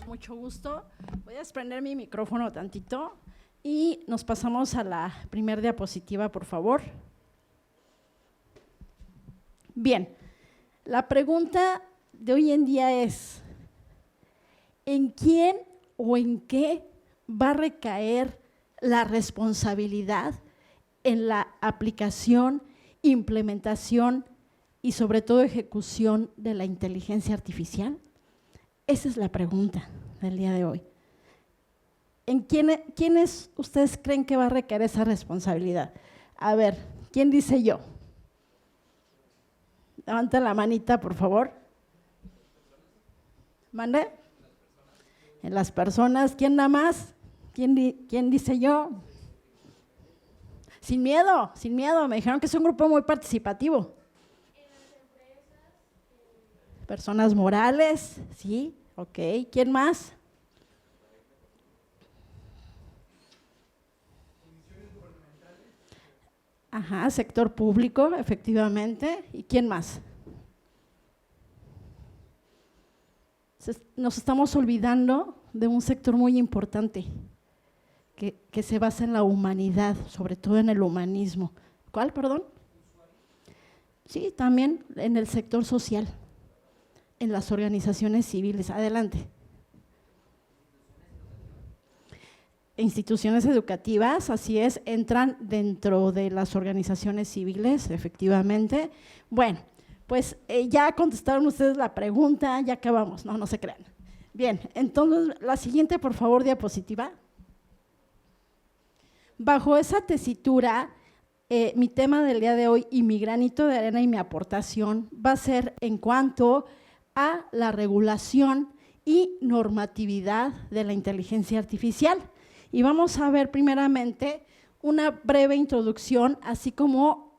Mucho gusto. Voy a desprender mi micrófono tantito y nos pasamos a la primera diapositiva, por favor. Bien, la pregunta de hoy en día es: ¿en quién o en qué va a recaer la responsabilidad en la aplicación, implementación y sobre todo ejecución de la inteligencia artificial? Esa es la pregunta del día de hoy. ¿En quiénes ustedes creen que va a recaer esa responsabilidad? A ver, ¿quién dice yo? Levanta la manita, por favor. ¿Mande? En las personas. ¿Quién nada más? ¿Quién dice yo? Sin miedo, me dijeron que es un grupo muy participativo. Personas morales, sí, ok. ¿Quién más? Ajá, sector público, efectivamente. ¿Y quién más? Nos estamos olvidando de un sector muy importante que se basa en la humanidad, sobre todo en el humanismo. ¿Cuál, perdón? Sí, también en el sector social, en las organizaciones civiles. Adelante. Instituciones educativas, así es, entran dentro de las organizaciones civiles, efectivamente. Bueno, pues ya contestaron ustedes la pregunta, ya acabamos, no se crean. Bien, entonces la siguiente, por favor, diapositiva. Bajo esa tesitura, mi tema del día de hoy y mi granito de arena y mi aportación va a ser en cuanto a la regulación y normatividad de la inteligencia artificial. Y vamos a ver primeramente una breve introducción, así como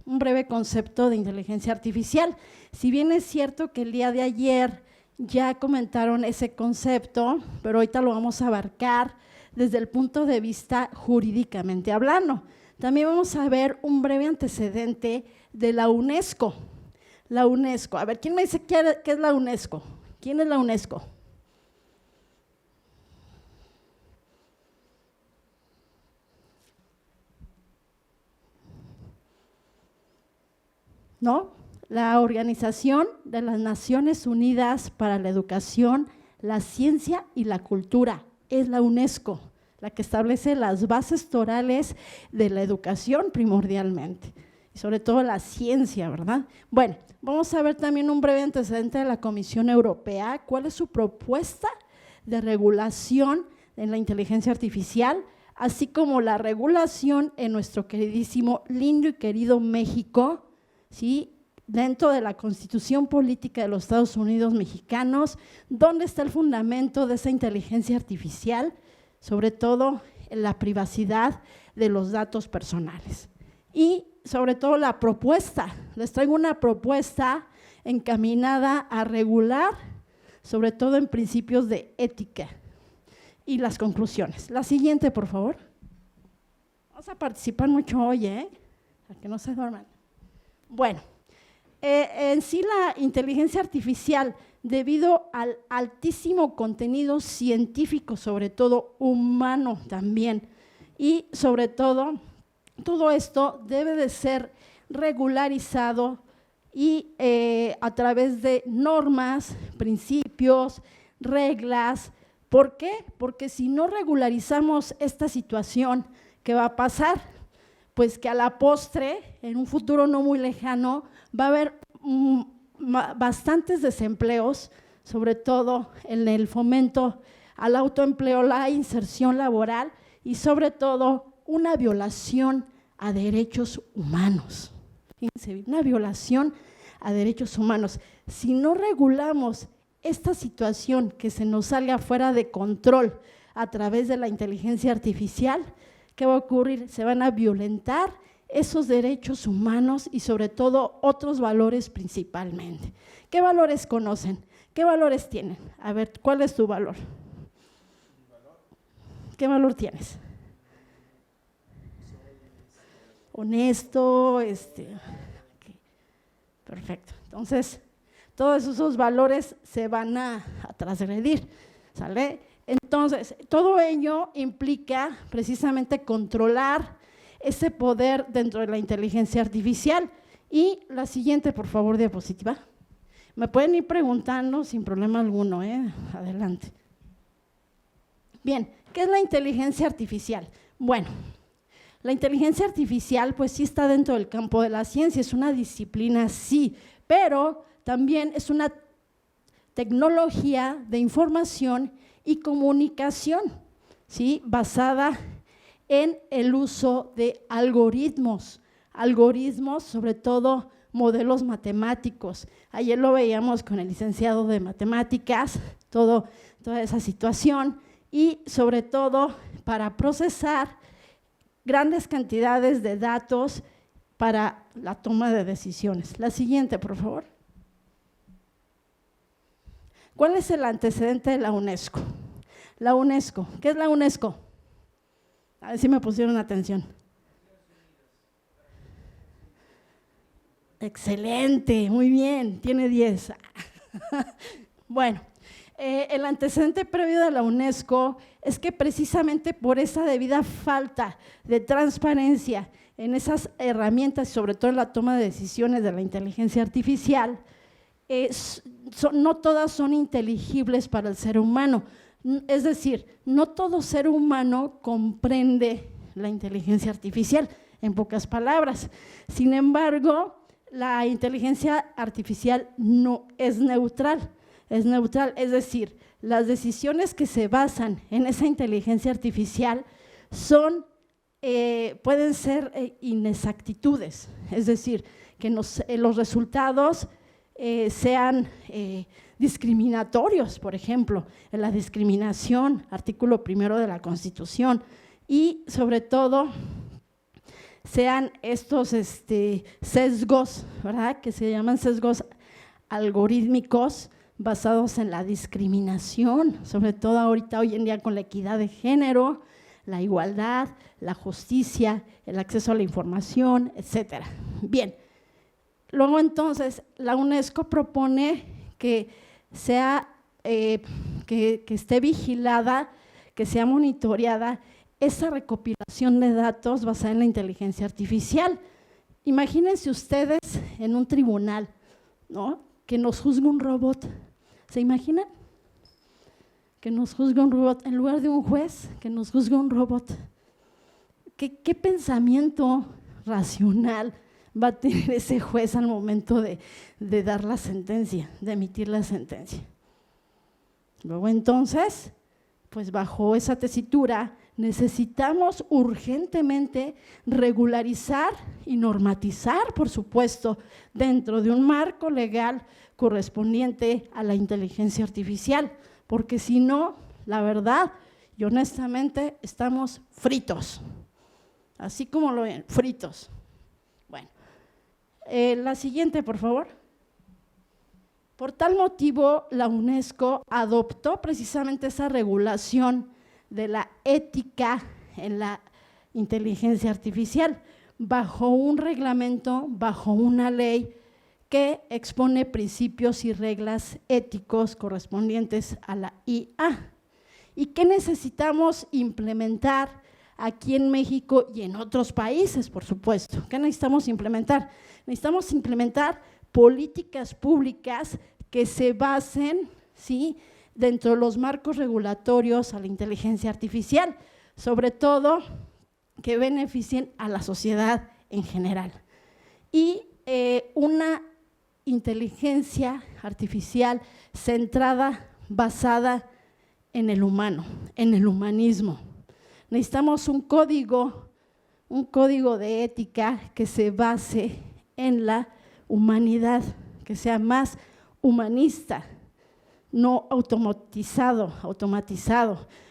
un breve concepto de inteligencia artificial. Si bien es cierto que el día de ayer ya comentaron ese concepto, pero ahorita lo vamos a abarcar desde el punto de vista jurídicamente hablando. También vamos a ver un breve antecedente de la UNESCO. La UNESCO, a ver, ¿quién me dice qué es la UNESCO? ¿Quién es la UNESCO? ¿No? La Organización de las Naciones Unidas para la Educación, la Ciencia y la Cultura, es la UNESCO, la que establece las bases torales de la educación primordialmente, y sobre todo la ciencia, ¿verdad? Bueno, vamos a ver también un breve antecedente de la Comisión Europea, cuál es su propuesta de regulación en la inteligencia artificial, así como la regulación en nuestro queridísimo, lindo y querido México, ¿sí? Dentro de la Constitución Política de los Estados Unidos Mexicanos, ¿dónde está el fundamento de esa inteligencia artificial? Sobre todo en la privacidad de los datos personales. Y sobre todo la propuesta, les traigo una propuesta encaminada a regular, sobre todo en principios de ética. Y las conclusiones. La siguiente, por favor. Vamos a participar mucho hoy, para que no se duerman. Bueno, en sí la inteligencia artificial, debido al altísimo contenido científico, sobre todo humano también, y sobre todo esto debe de ser regularizado y a través de normas, principios, reglas. ¿Por qué? Porque si no regularizamos esta situación, ¿qué va a pasar? Pues que a la postre, en un futuro no muy lejano, va a haber bastantes desempleos, sobre todo en el fomento al autoempleo, la inserción laboral y sobre todo una violación a derechos humanos. Fíjense, una violación a derechos humanos. Si no regulamos esta situación que se nos salga fuera de control a través de la inteligencia artificial, ¿qué va a ocurrir? Se van a violentar esos derechos humanos y sobre todo otros valores principalmente. ¿Qué valores conocen? ¿Qué valores tienen? A ver, ¿cuál es tu valor? ¿Qué valor tienes? Honesto, okay. Perfecto. Entonces, todos esos valores se van a transgredir. ¿sale? Entonces, todo ello implica precisamente controlar ese poder dentro de la inteligencia artificial. Y la siguiente, por favor, diapositiva. Me pueden ir preguntando sin problema alguno, adelante. Bien, ¿qué es la inteligencia artificial? Bueno, la inteligencia artificial pues sí está dentro del campo de la ciencia, es una disciplina, sí, pero también es una tecnología de información y comunicación, ¿sí? Basada en el uso de algoritmos, sobre todo modelos matemáticos. Ayer lo veíamos con el licenciado de matemáticas, toda esa situación, y sobre todo para procesar grandes cantidades de datos para la toma de decisiones. La siguiente, por favor. ¿Cuál es el antecedente de la UNESCO? La UNESCO, ¿qué es la UNESCO? A ver si me pusieron atención. Excelente, muy bien, tiene 10. Bueno, el antecedente previo de la UNESCO es que precisamente por esa debida falta de transparencia en esas herramientas, sobre todo en la toma de decisiones de la inteligencia artificial, no todas son inteligibles para el ser humano. Es decir, no todo ser humano comprende la inteligencia artificial, en pocas palabras. Sin embargo, la inteligencia artificial no es neutral, es decir, las decisiones que se basan en esa inteligencia artificial pueden ser inexactitudes, es decir, que los resultados sean discriminatorios, por ejemplo, en la discriminación, artículo 1 de la Constitución, y sobre todo sean estos sesgos, ¿verdad?, que se llaman sesgos algorítmicos basados en la discriminación, sobre todo ahorita, hoy en día, con la equidad de género, la igualdad, la justicia, el acceso a la información, etcétera. Bien, luego entonces la UNESCO propone que esté vigilada, que sea monitoreada esa recopilación de datos basada en la inteligencia artificial. Imagínense ustedes en un tribunal, ¿no?, que nos juzgue un robot. ¿Se imaginan? Que nos juzgue un robot, en lugar de un juez, que nos juzgue un robot. ¿Qué pensamiento racional va a tener ese juez al momento de dar la sentencia, de emitir la sentencia? Luego entonces, pues bajo esa tesitura, necesitamos urgentemente regularizar y normatizar, por supuesto, dentro de un marco legal correspondiente a la inteligencia artificial, porque si no, la verdad y honestamente estamos fritos, así como lo ven, fritos. Bueno, la siguiente, por favor. Por tal motivo, la UNESCO adoptó precisamente esa regulación de la ética en la inteligencia artificial, bajo un reglamento, bajo una ley que expone principios y reglas éticos correspondientes a la IA. ¿Y qué necesitamos implementar aquí en México y en otros países, por supuesto? ¿Qué necesitamos implementar? Necesitamos implementar políticas públicas que se basen, ¿sí?, dentro de los marcos regulatorios a la inteligencia artificial, sobre todo que beneficien a la sociedad en general. Y una inteligencia artificial centrada, basada en el humano, en el humanismo. Necesitamos un código de ética que se base en la humanidad, que sea más humanista, no automatizado,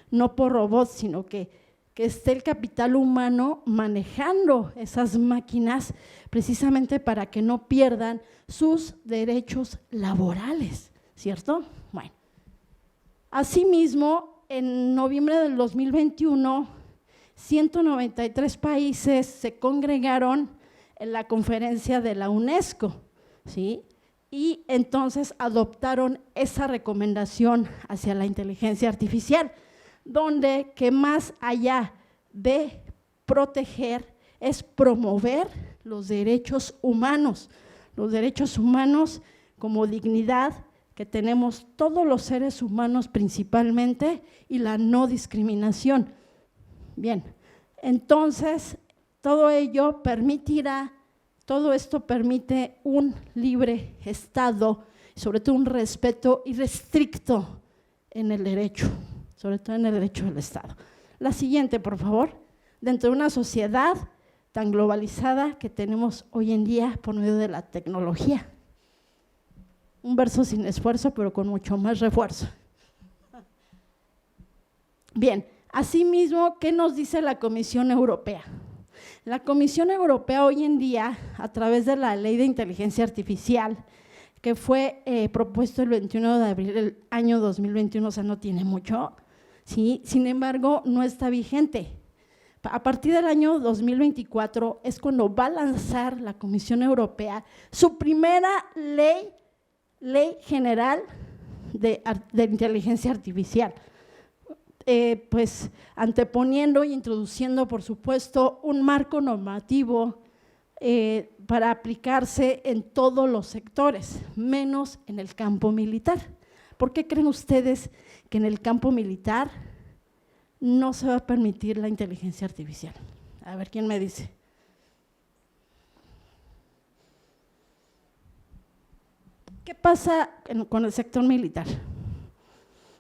no por robots, sino que esté el capital humano manejando esas máquinas precisamente para que no pierdan sus derechos laborales, ¿cierto? Bueno, asimismo, en noviembre del 2021, 193 países se congregaron en la conferencia de la UNESCO, ¿sí?, y entonces adoptaron esa recomendación hacia la inteligencia artificial, donde que más allá de proteger es promover los derechos humanos como dignidad que tenemos todos los seres humanos principalmente, y la no discriminación. Bien, entonces todo esto permite un libre Estado, sobre todo un respeto irrestricto en el derecho, sobre todo en el derecho del Estado. La siguiente, por favor. Dentro de una sociedad tan globalizada que tenemos hoy en día por medio de la tecnología. Un verso sin esfuerzo, pero con mucho más refuerzo. Bien, asimismo, ¿qué nos dice la Comisión Europea? La Comisión Europea hoy en día, a través de la Ley de Inteligencia Artificial, que fue propuesto el 21 de abril del año 2021, o sea, no tiene mucho, ¿sí? Sin embargo, no está vigente. A partir del año 2024 es cuando va a lanzar la Comisión Europea su primera ley general de inteligencia artificial, pues anteponiendo e introduciendo, por supuesto, un marco normativo para aplicarse en todos los sectores, menos en el campo militar. ¿Por qué creen ustedes que en el campo militar no se va a permitir la inteligencia artificial? A ver, ¿quién me dice? ¿Qué pasa con el sector militar?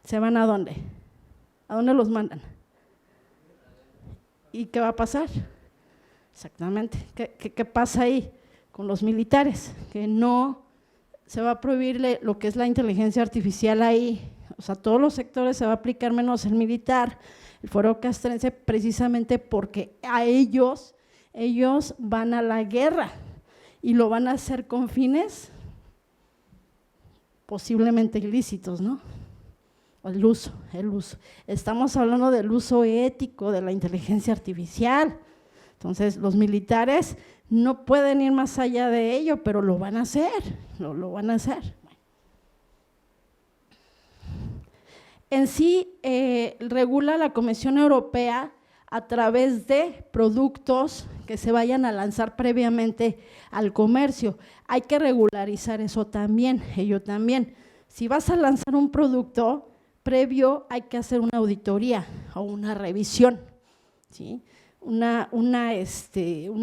¿Se van a dónde? ¿A dónde los mandan? ¿Y qué va a pasar? Exactamente. ¿Qué pasa ahí con los militares? Que no se va a prohibirle lo que es la inteligencia artificial ahí. O sea, todos los sectores se va a aplicar menos el militar, el fuero castrense, precisamente porque ellos van a la guerra y lo van a hacer con fines posiblemente ilícitos, ¿no? El uso. Estamos hablando del uso ético de la inteligencia artificial. Entonces, los militares no pueden ir más allá de ello, pero lo van a hacer, lo van a hacer. En sí, regula la Comisión Europea a través de productos que se vayan a lanzar previamente al comercio. Hay que regularizar eso también, ello también. Si vas a lanzar un producto, previo hay que hacer una auditoría o una revisión, ¿sí? Un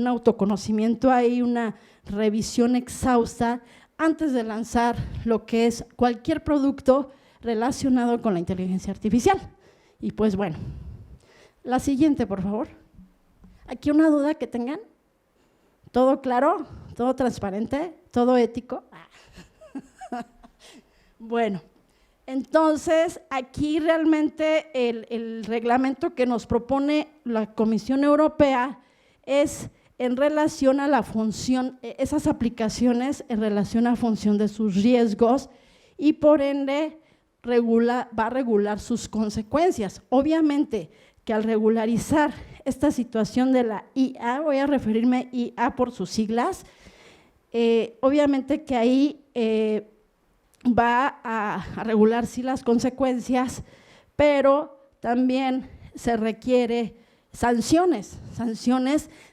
autoconocimiento ahí, una revisión exhausta antes de lanzar lo que es cualquier producto relacionado con la inteligencia artificial. Y pues bueno, la siguiente, por favor. ¿Aquí una duda que tengan? ¿Todo claro? ¿Todo transparente? ¿Todo ético? Bueno, entonces aquí realmente el reglamento que nos propone la Comisión Europea es en relación a la función, esas aplicaciones en relación a función de sus riesgos, y por ende va a regular sus consecuencias. Obviamente que al regularizar esta situación de la IA, voy a referirme a IA por sus siglas, obviamente que ahí va a regular sí las consecuencias, pero también se requiere sanciones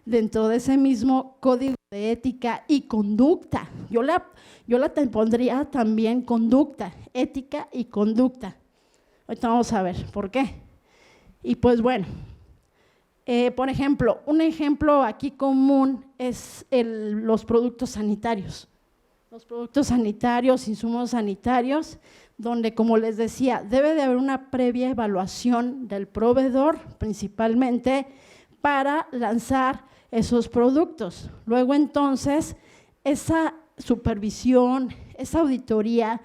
dentro de ese mismo código de ética y conducta. Yo la pondría también conducta, ética y conducta. Ahorita vamos a ver por qué. Y pues bueno, por ejemplo, un ejemplo aquí común es los productos sanitarios. Los productos sanitarios, insumos sanitarios, donde, como les decía, debe de haber una previa evaluación del proveedor, principalmente, para lanzar esos productos. Luego, entonces, esa supervisión, esa auditoría,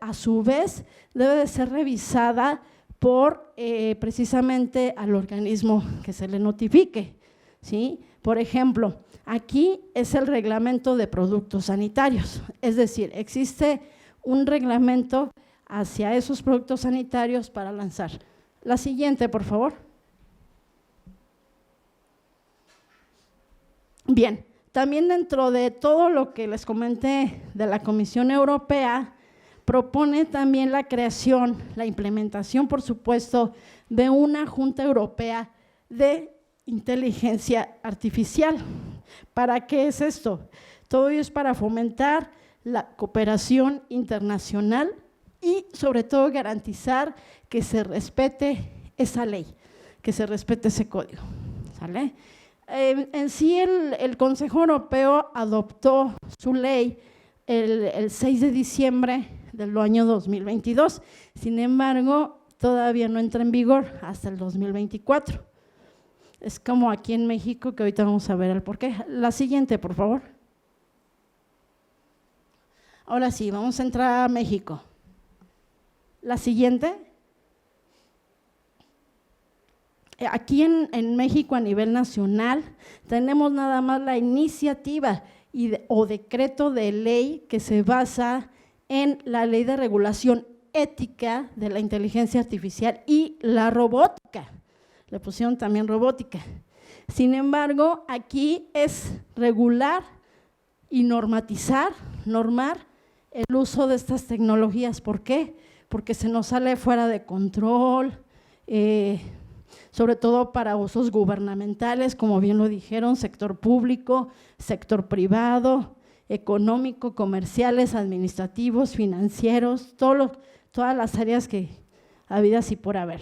a su vez, debe de ser revisada por precisamente al organismo que se le notifique, ¿sí? Por ejemplo, aquí es el reglamento de productos sanitarios, es decir, existe un reglamento hacia esos productos sanitarios para lanzar. La siguiente, por favor. Bien, También dentro de todo lo que les comenté de la Comisión Europea, propone también la creación, la implementación, por supuesto, de una Junta Europea de Inteligencia Artificial. ¿Para qué es esto? Todo ello es para fomentar la cooperación internacional y sobre todo garantizar que se respete esa ley, que se respete ese código, ¿sale? En sí el Consejo Europeo adoptó su ley el 6 de diciembre del año 2022, sin embargo todavía no entra en vigor hasta el 2024. Es como aquí en México, que ahorita vamos a ver el porqué. La siguiente, por favor. Ahora sí, vamos a entrar a México. La siguiente. Aquí en México a nivel nacional tenemos nada más la iniciativa o decreto de ley que se basa en la Ley de Regulación Ética de la Inteligencia Artificial y la Robótica. Le pusieron también robótica. Sin embargo, aquí es regular y normar el uso de estas tecnologías. ¿Por qué? Porque se nos sale fuera de control, sobre todo para usos gubernamentales, como bien lo dijeron, sector público, sector privado, económico, comerciales, administrativos, financieros, todas las áreas que habidas y por haber.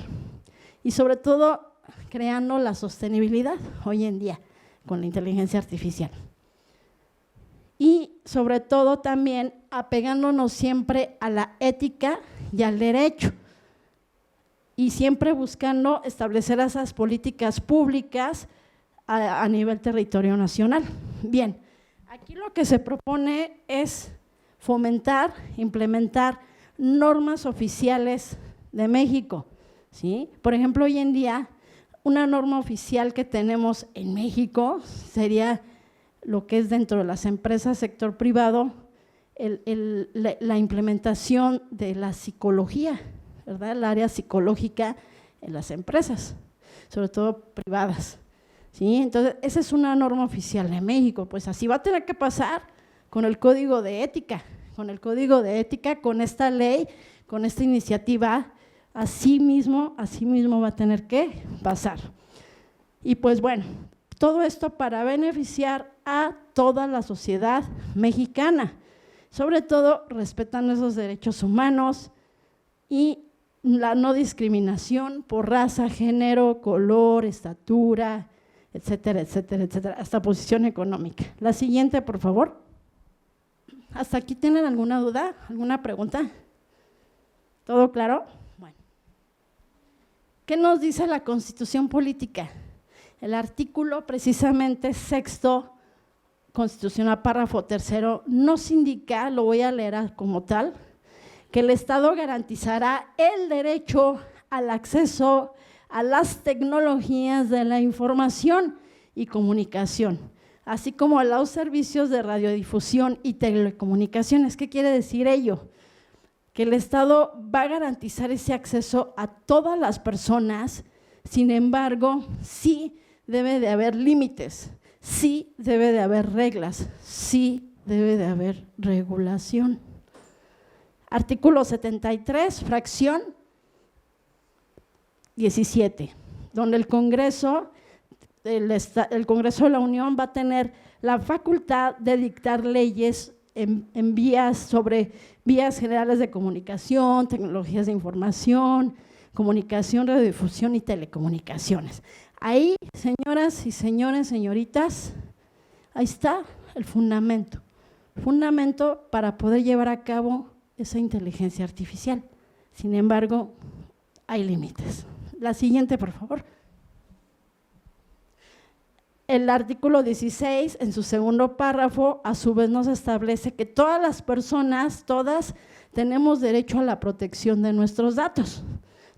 Y sobre todo, creando la sostenibilidad hoy en día con la inteligencia artificial. Y sobre todo también apegándonos siempre a la ética y al derecho, y siempre buscando establecer esas políticas públicas a nivel territorio nacional. Bien, aquí lo que se propone es fomentar, implementar normas oficiales de México, ¿sí? Por ejemplo, hoy en día, una norma oficial que tenemos en México sería lo que es dentro de las empresas, sector privado, la implementación de la psicología, ¿verdad? El área psicológica en las empresas, sobre todo privadas, ¿sí? Entonces, esa es una norma oficial de México, pues así va a tener que pasar con el Código de Ética, con esta ley, con esta iniciativa, así mismo va a tener que pasar. Y pues bueno, todo esto para beneficiar a toda la sociedad mexicana, sobre todo respetando esos derechos humanos y la no discriminación por raza, género, color, estatura, etcétera, etcétera, etcétera, hasta posición económica. La siguiente, por favor. ¿Hasta aquí tienen alguna duda, alguna pregunta? ¿Todo claro? Bueno. ¿Qué nos dice la Constitución Política? El artículo precisamente sexto constitucional, párrafo tercero, nos indica, lo voy a leer como tal, que el Estado garantizará el derecho al acceso a las tecnologías de la información y comunicación, así como a los servicios de radiodifusión y telecomunicaciones. ¿Qué quiere decir ello? Que el Estado va a garantizar ese acceso a todas las personas, sin embargo, sí debe de haber límites, sí debe de haber reglas, sí debe de haber regulación. Artículo 73, fracción 17, donde el Congreso de la Unión va a tener la facultad de dictar leyes en vías sobre vías generales de comunicación, tecnologías de información, comunicación, radiodifusión y telecomunicaciones. Ahí, señoras y señores, señoritas, ahí está el fundamento para poder llevar a cabo esa inteligencia artificial. Sin embargo, hay límites. La siguiente, por favor. El artículo 16, en su segundo párrafo, a su vez nos establece que todas las personas, todas, tenemos derecho a la protección de nuestros datos.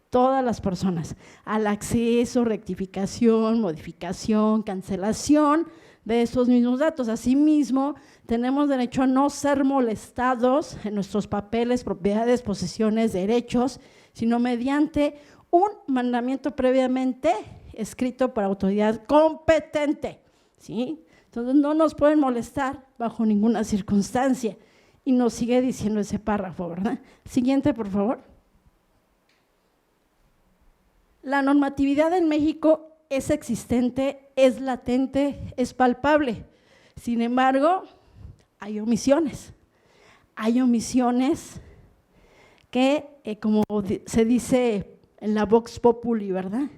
Todas las personas, al acceso, rectificación, modificación, cancelación de esos mismos datos. Asimismo, tenemos derecho a no ser molestados en nuestros papeles, propiedades, posesiones, derechos, sino mediante un mandamiento previamente escrito por autoridad competente, ¿sí? Entonces no nos pueden molestar bajo ninguna circunstancia. Y nos sigue diciendo ese párrafo, ¿verdad? Siguiente, por favor. La normatividad en México es existente, es latente, es palpable. Sin embargo, hay omisiones. Hay omisiones que, como se dice en la Vox Populi, ¿verdad?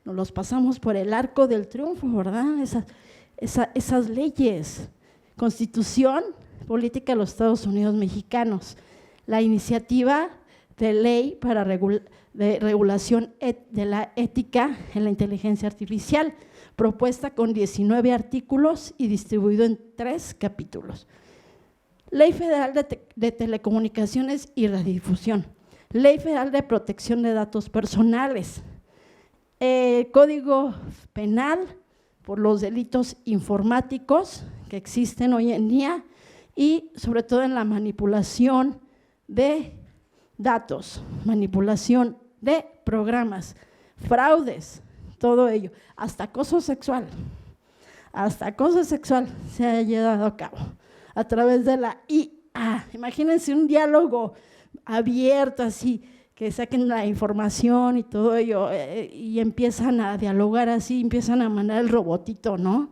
Nos los pasamos por el arco del triunfo, ¿verdad? Esas leyes. Constitución Política de los Estados Unidos Mexicanos. La iniciativa de ley para de regulación de la ética en la inteligencia artificial, propuesta con 19 artículos y distribuido en 3 capítulos. Ley Federal de Telecomunicaciones y Radiodifusión, Ley Federal de Protección de Datos Personales, Código Penal por los delitos informáticos que existen hoy en día y sobre todo en la manipulación de datos, manipulación de programas, fraudes, todo ello, hasta acoso sexual se ha llevado a cabo a través de la IA. Imagínense un diálogo abierto así, que saquen la información y todo ello y empiezan a dialogar así, empiezan a mandar el robotito, ¿no?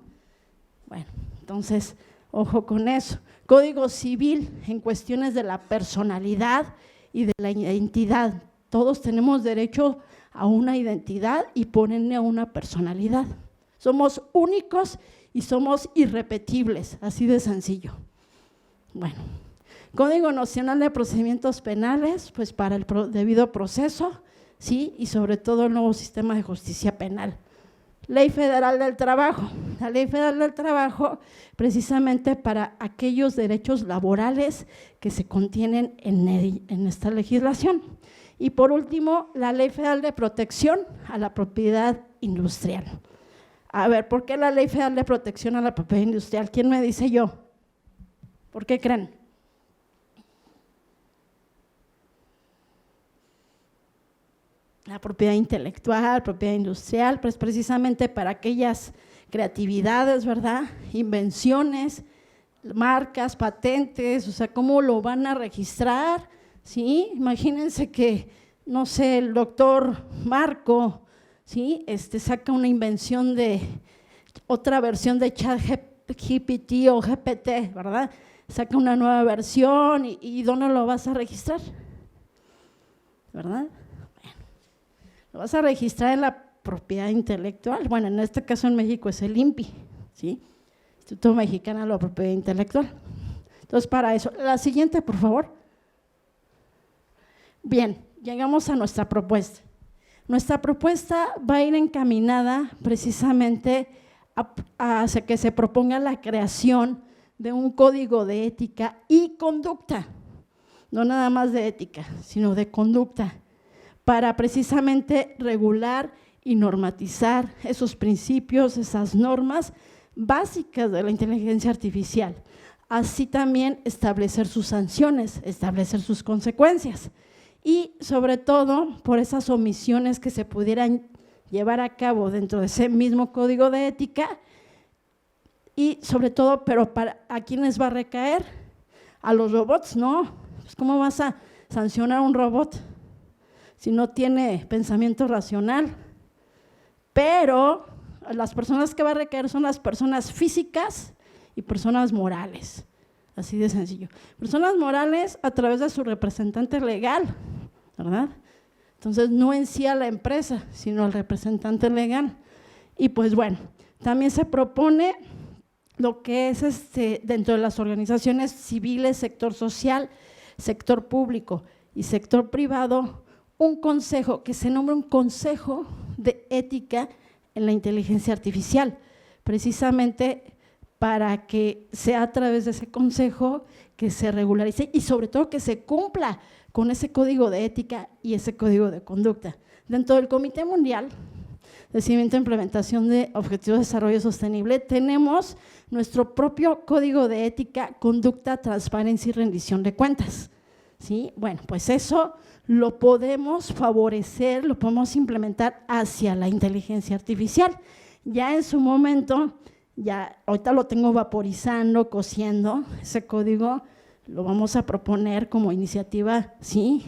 Bueno, entonces, ojo con eso. Código Civil en cuestiones de la personalidad y de la identidad. Todos tenemos derecho a una identidad y ponerle a una personalidad. Somos únicos y somos irrepetibles, así de sencillo. Bueno, Código Nacional de Procedimientos Penales, pues para el debido proceso, ¿sí? Y sobre todo el nuevo sistema de justicia penal. Ley Federal del Trabajo. La Ley Federal del Trabajo, precisamente para aquellos derechos laborales que se contienen en esta legislación. Y por último, la Ley Federal de Protección a la Propiedad Industrial. A ver, ¿por qué la Ley Federal de Protección a la Propiedad Industrial? ¿Quién me dice yo? ¿Por qué creen? La propiedad intelectual, propiedad industrial, pues precisamente para aquellas creatividades, ¿verdad? Invenciones, marcas, patentes, o sea, ¿cómo lo van a registrar? ¿Sí? Imagínense que, no sé, el doctor Marco, ¿sí? Saca una invención de otra versión de ChatGPT o GPT, ¿verdad? Saca una nueva versión y ¿dónde lo vas a registrar? ¿Verdad? Lo vas a registrar en la propiedad intelectual. Bueno, en este caso en México es el INPI, ¿sí? Instituto Mexicano de la Propiedad Intelectual. Entonces, para eso. La siguiente, por favor. Bien, llegamos a nuestra propuesta. Nuestra propuesta va a ir encaminada precisamente hacia que se proponga la creación de un código de ética y conducta, no nada más de ética, sino de conducta, para precisamente regular y normatizar esos principios, esas normas básicas de la inteligencia artificial, así también establecer sus sanciones, establecer sus consecuencias y sobre todo por esas omisiones que se pudieran llevar a cabo dentro de ese mismo código de ética y sobre todo, pero ¿a quiénes va a recaer? A los robots, ¿no? Pues ¿cómo vas a sancionar a un robot si no tiene pensamiento racional? Pero las personas que va a recaer son las personas físicas y personas morales, así de sencillo. Personas morales a través de su representante legal, ¿verdad? Entonces, no en sí a la empresa, sino al representante legal. Y pues bueno, también se propone lo que es dentro de las organizaciones civiles, sector social, sector público y sector privado, un consejo, que se nombre un consejo de ética en la inteligencia artificial, precisamente para que sea a través de ese consejo que se regularice y sobre todo que se cumpla con ese código de ética y ese código de conducta. Dentro del Comité Mundial de Seguimiento e Implementación de Objetivos de Desarrollo Sostenible tenemos nuestro propio código de ética, conducta, transparencia y rendición de cuentas, ¿sí? Bueno, pues eso lo podemos favorecer, lo podemos implementar hacia la inteligencia artificial. Ya en su momento Ya, ahorita lo tengo vaporizando, cociendo, ese código lo vamos a proponer como iniciativa, sí,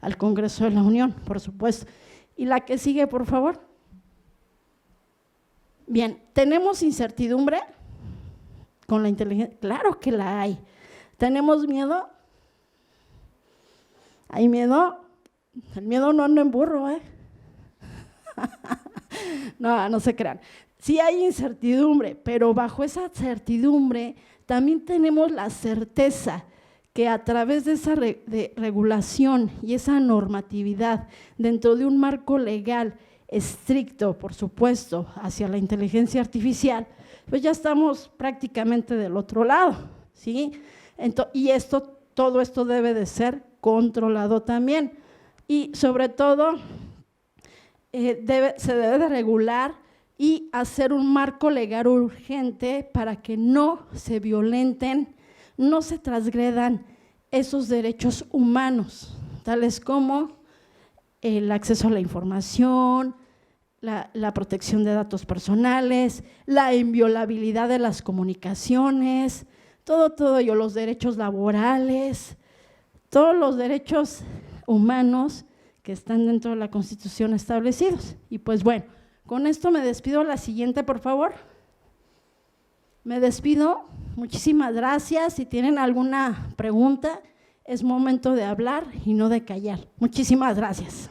al Congreso de la Unión, por supuesto. Y la que sigue, por favor. Bien, ¿tenemos incertidumbre con la inteligencia? Claro que la hay. ¿Tenemos miedo? ¿Hay miedo? El miedo no anda en burro, ¿eh? No se crean. Sí hay incertidumbre, pero bajo esa certidumbre también tenemos la certeza que a través de esa regulación y esa normatividad dentro de un marco legal estricto, por supuesto, hacia la inteligencia artificial, pues ya estamos prácticamente del otro lado, ¿sí? Y todo esto debe de ser controlado también. Y sobre todo, se debe de regular y hacer un marco legal urgente para que no se violenten, no se transgredan esos derechos humanos, tales como el acceso a la información, la protección de datos personales, la inviolabilidad de las comunicaciones, todo ello, los derechos laborales, todos los derechos humanos que están dentro de la Constitución establecidos. Y pues bueno, con esto me despido. La siguiente, por favor. Me despido. Muchísimas gracias. Si tienen alguna pregunta, es momento de hablar y no de callar. Muchísimas gracias.